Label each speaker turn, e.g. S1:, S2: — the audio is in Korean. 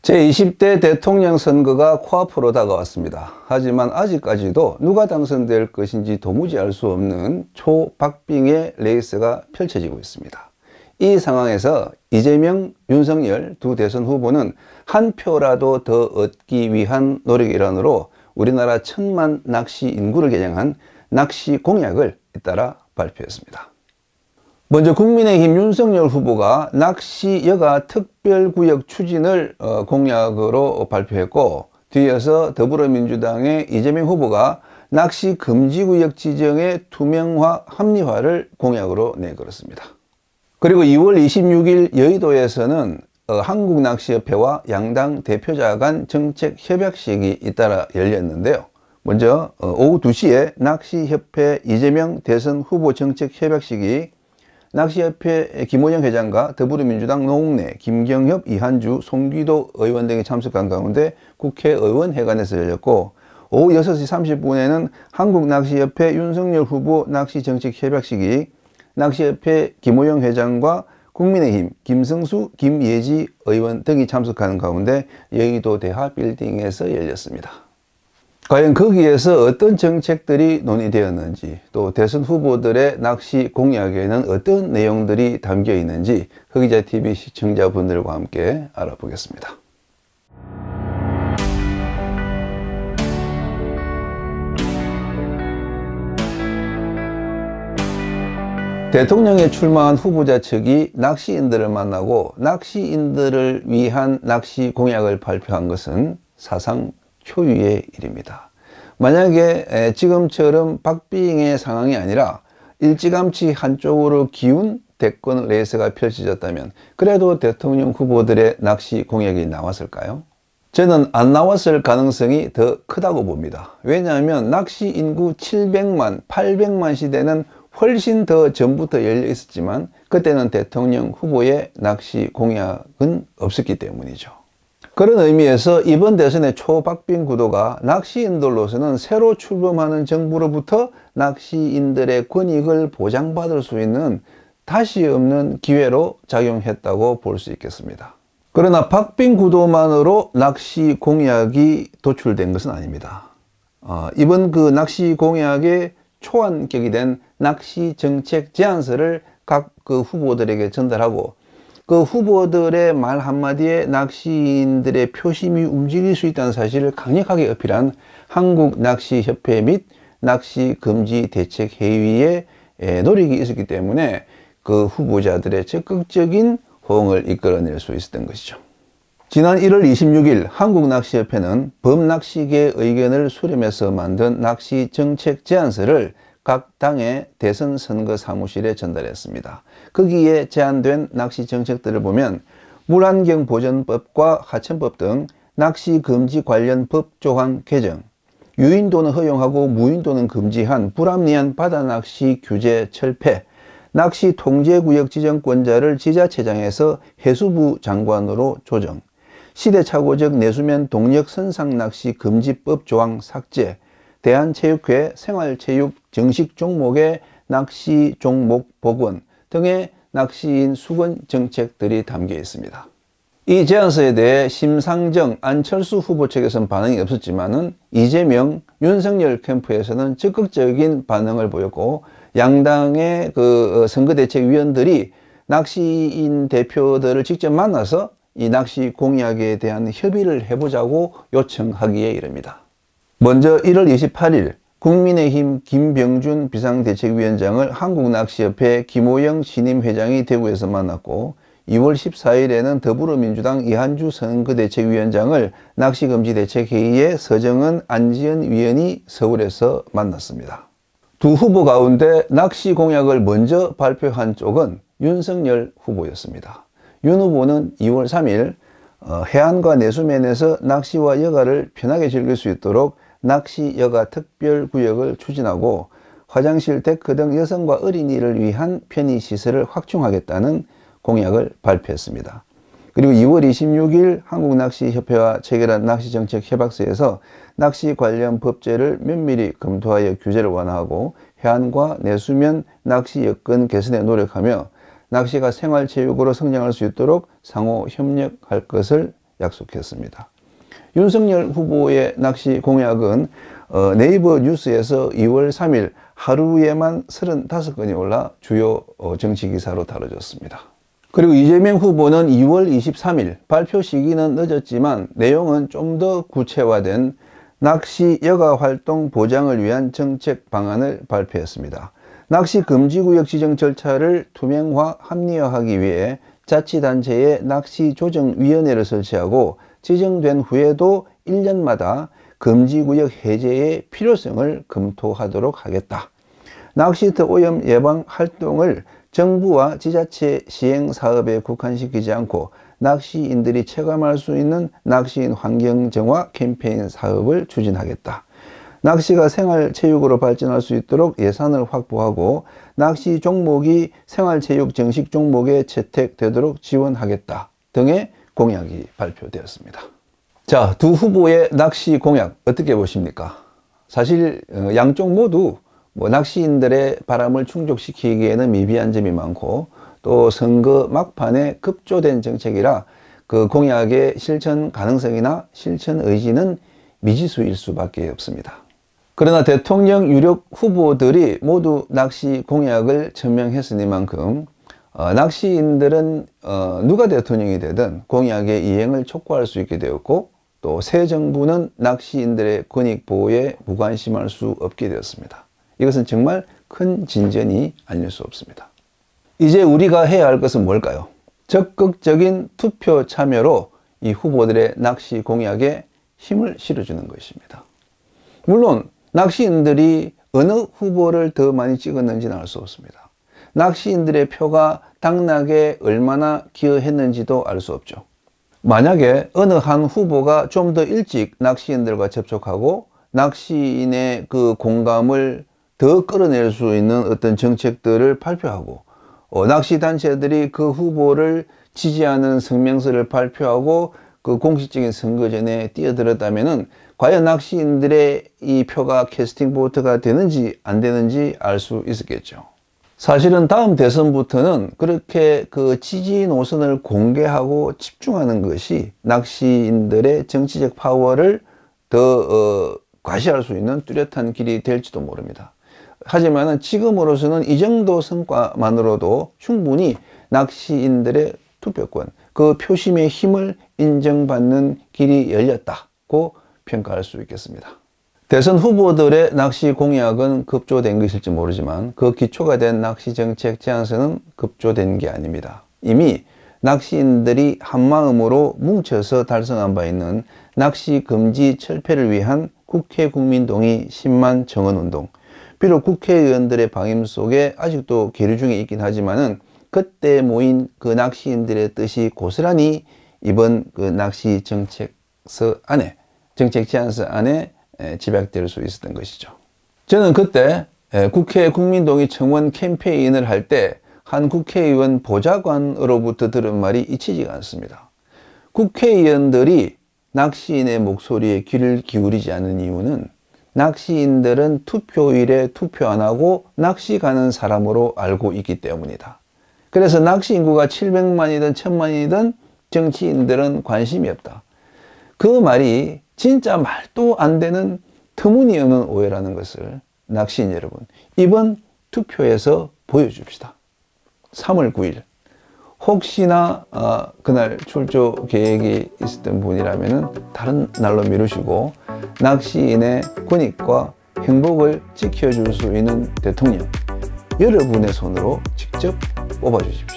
S1: 제20대 대통령 선거가 코앞으로 다가왔습니다. 하지만 아직까지도 누가 당선될 것인지 도무지 알 수 없는 초박빙의 레이스가 펼쳐지고 있습니다. 이 상황에서 이재명, 윤석열 두 대선 후보는 한 표라도 더 얻기 위한 노력의 일환으로 우리나라 1000만 낚시 인구를 겨냥한 낚시 공약을 잇따라 발표했습니다. 먼저 국민의힘 윤석열 후보가 낚시 여가 특별구역 추진을 공약으로 발표했고, 뒤이어서 더불어민주당의 이재명 후보가 낚시 금지구역 지정의 투명화, 합리화를 공약으로 내걸었습니다. 그리고 2월 26일 여의도에서는 한국낚시협회와 양당 대표자 간 정책 협약식이 잇따라 열렸는데요. 먼저 오후 2시에 낚시협회 이재명 대선 후보 정책 협약식이 낚시협회 김호영 회장과 더불어민주당 노웅래, 김경협, 이한주, 송기도 의원 등이 참석한 가운데 국회의원회관에서 열렸고, 오후 6시 30분에는 한국낚시협회 윤석열 후보 낚시정책협약식이 낚시협회 김호영 회장과 국민의힘 김승수, 김예지 의원 등이 참석하는 가운데 여의도 대하 빌딩에서 열렸습니다. 과연 거기에서 어떤 정책들이 논의되었는지, 또 대선 후보들의 낚시 공약에는 어떤 내용들이 담겨 있는지 흑기자TV 시청자분들과 함께 알아보겠습니다. 대통령에 출마한 후보자 측이 낚시인들을 만나고 낚시인들을 위한 낚시 공약을 발표한 것은 사상 초유의 일입니다. 만약에 지금처럼 박빙의 상황이 아니라 일찌감치 한쪽으로 기운 대권 레이스가 펼쳐졌다면 그래도 대통령 후보들의 낚시 공약이 나왔을까요? 저는 안 나왔을 가능성이 더 크다고 봅니다. 왜냐하면 낚시 인구 700만, 800만 시대는 훨씬 더 전부터 열려 있었지만 그때는 대통령 후보의 낚시 공약은 없었기 때문이죠. 그런 의미에서 이번 대선의 초박빙 구도가 낚시인들로서는 새로 출범하는 정부로부터 낚시인들의 권익을 보장받을 수 있는 다시 없는 기회로 작용했다고 볼 수 있겠습니다. 그러나 박빙 구도만으로 낚시 공약이 도출된 것은 아닙니다. 이번 그 낚시 공약의 초안격이 된 낚시 정책 제안서를 각 그 후보들에게 전달하고, 그 후보들의 말 한마디에 낚시인들의 표심이 움직일 수 있다는 사실을 강력하게 어필한 한국낚시협회 및 낚시금지대책회의의 노력이 있었기 때문에 그 후보자들의 적극적인 호응을 이끌어낼 수 있었던 것이죠. 지난 1월 26일 한국낚시협회는 범낚시계 의견을 수렴해서 만든 낚시 정책 제안서를 각 당의 대선 선거 사무실에 전달했습니다. 거기에 제안된 낚시 정책들을 보면 물환경보전법과 하천법 등 낚시 금지 관련 법 조항 개정, 유인도는 허용하고 무인도는 금지한 불합리한 바다낚시 규제 철폐, 낚시 통제구역 지정권자를 지자체장에서 해수부 장관으로 조정, 시대착오적 내수면 동력 선상낚시 금지법 조항 삭제, 대한체육회 생활체육 정식 종목의 낚시 종목 복원 등의 낚시인 수건 정책들이 담겨 있습니다. 이 제안서에 대해 심상정, 안철수 후보 측에서는 반응이 없었지만은 이재명, 윤석열 캠프에서는 적극적인 반응을 보였고, 양당의 그 선거대책위원들이 낚시인 대표들을 직접 만나서 이 낚시 공약에 대한 협의를 해보자고 요청하기에 이릅니다. 먼저 1월 28일 국민의힘 김병준 비상대책위원장을 한국낚시협회 김호영 신임 회장이 대구에서 만났고, 2월 14일에는 더불어민주당 이한주 선거대책위원장을 낚시금지대책회의의 서정은 안지연 위원이 서울에서 만났습니다. 두 후보 가운데 낚시 공약을 먼저 발표한 쪽은 윤석열 후보였습니다. 윤 후보는 2월 3일 해안과 내수면에서 낚시와 여가를 편하게 즐길 수 있도록 낚시 여가 특별구역을 추진하고 화장실, 데크 등 여성과 어린이를 위한 편의시설을 확충하겠다는 공약을 발표했습니다. 그리고 2월 26일 한국낚시협회와 체결한 낚시정책 협약서에서 낚시 관련 법제를 면밀히 검토하여 규제를 완화하고 해안과 내수면 낚시 여건 개선에 노력하며 낚시가 생활체육으로 성장할 수 있도록 상호 협력할 것을 약속했습니다. 윤석열 후보의 낚시 공약은 네이버 뉴스에서 2월 3일 하루에만 35건이 올라 주요 정치기사로 다뤄졌습니다. 그리고 이재명 후보는 2월 23일 발표 시기는 늦었지만 내용은 좀 더 구체화된 낚시 여가 활동 보장을 위한 정책 방안을 발표했습니다. 낚시 금지구역 지정 절차를 투명화, 합리화하기 위해 자치단체에 낚시조정위원회를 설치하고 지정된 후에도 1년마다 금지구역 해제의 필요성을 검토하도록 하겠다. 낚시터 오염 예방 활동을 정부와 지자체 시행사업에 국한시키지 않고 낚시인들이 체감할 수 있는 낚시인 환경 정화 캠페인 사업을 추진하겠다. 낚시가 생활체육으로 발전할 수 있도록 예산을 확보하고 낚시 종목이 생활체육 정식 종목에 채택되도록 지원하겠다 등의 공약이 발표되었습니다. 자, 두 후보의 낚시 공약 어떻게 보십니까? 사실 양쪽 모두 낚시인들의 바람을 충족시키기에는 미비한 점이 많고 또 선거 막판에 급조된 정책이라 그 공약의 실천 가능성이나 실천 의지는 미지수일 수밖에 없습니다. 그러나 대통령 유력 후보들이 모두 낚시 공약을 천명했으니만큼 낚시인들은 누가 대통령이 되든 공약의 이행을 촉구할 수 있게 되었고 또 새 정부는 낚시인들의 권익 보호에 무관심할 수 없게 되었습니다. 이것은 정말 큰 진전이 아닐 수 없습니다. 이제 우리가 해야 할 것은 뭘까요? 적극적인 투표 참여로 이 후보들의 낚시 공약에 힘을 실어주는 것입니다. 물론 낚시인들이 어느 후보를 더 많이 찍었는지는 알 수 없습니다. 낚시인들의 표가 당락에 얼마나 기여했는지도 알 수 없죠. 만약에 어느 한 후보가 좀 더 일찍 낚시인들과 접촉하고 낚시인의 그 공감을 더 끌어낼 수 있는 어떤 정책들을 발표하고 낚시단체들이 그 후보를 지지하는 성명서를 발표하고 그 공식적인 선거전에 뛰어들었다면은 과연 낚시인들의 이 표가 캐스팅 보트가 되는지 안 되는지 알 수 있었겠죠. 사실은 다음 대선부터는 그렇게 그 지지 노선을 공개하고 집중하는 것이 낚시인들의 정치적 파워를 더 과시할 수 있는 뚜렷한 길이 될지도 모릅니다. 하지만 지금으로서는 이 정도 성과만으로도 충분히 낚시인들의 투표권, 그 표심의 힘을 인정받는 길이 열렸다고 평가할 수 있겠습니다. 대선 후보들의 낚시 공약은 급조된 것일지 모르지만 그 기초가 된 낚시정책 제안서는 급조된 게 아닙니다. 이미 낚시인들이 한마음으로 뭉쳐서 달성한 바 있는 낚시 금지 철폐를 위한 국회 국민동의 10만 정원운동, 비록 국회의원들의 방임 속에 아직도 계류 중에 있긴 하지만은 그때 모인 그 낚시인들의 뜻이 고스란히 이번 그 낚시 정책서 안에, 정책 제안서 안에 집약될 수 있었던 것이죠. 저는 그때 국회 국민동의 청원 캠페인을 할 때 한 국회의원 보좌관으로부터 들은 말이 잊히지가 않습니다. 국회의원들이 낚시인의 목소리에 귀를 기울이지 않는 이유는 낚시인들은 투표일에 투표 안 하고 낚시 가는 사람으로 알고 있기 때문이다. 그래서 낚시 인구가 700만이든 1000만이든 정치인들은 관심이 없다. 그 말이 진짜 말도 안 되는 터무니없는 오해라는 것을 낚시인 여러분, 이번 투표에서 보여줍시다. 3월 9일 혹시나 그날 출조 계획이 있었던 분이라면 다른 날로 미루시고 낚시인의 권익과 행복을 지켜줄 수 있는 대통령 여러분의 손으로 직접 뽑아주십시오.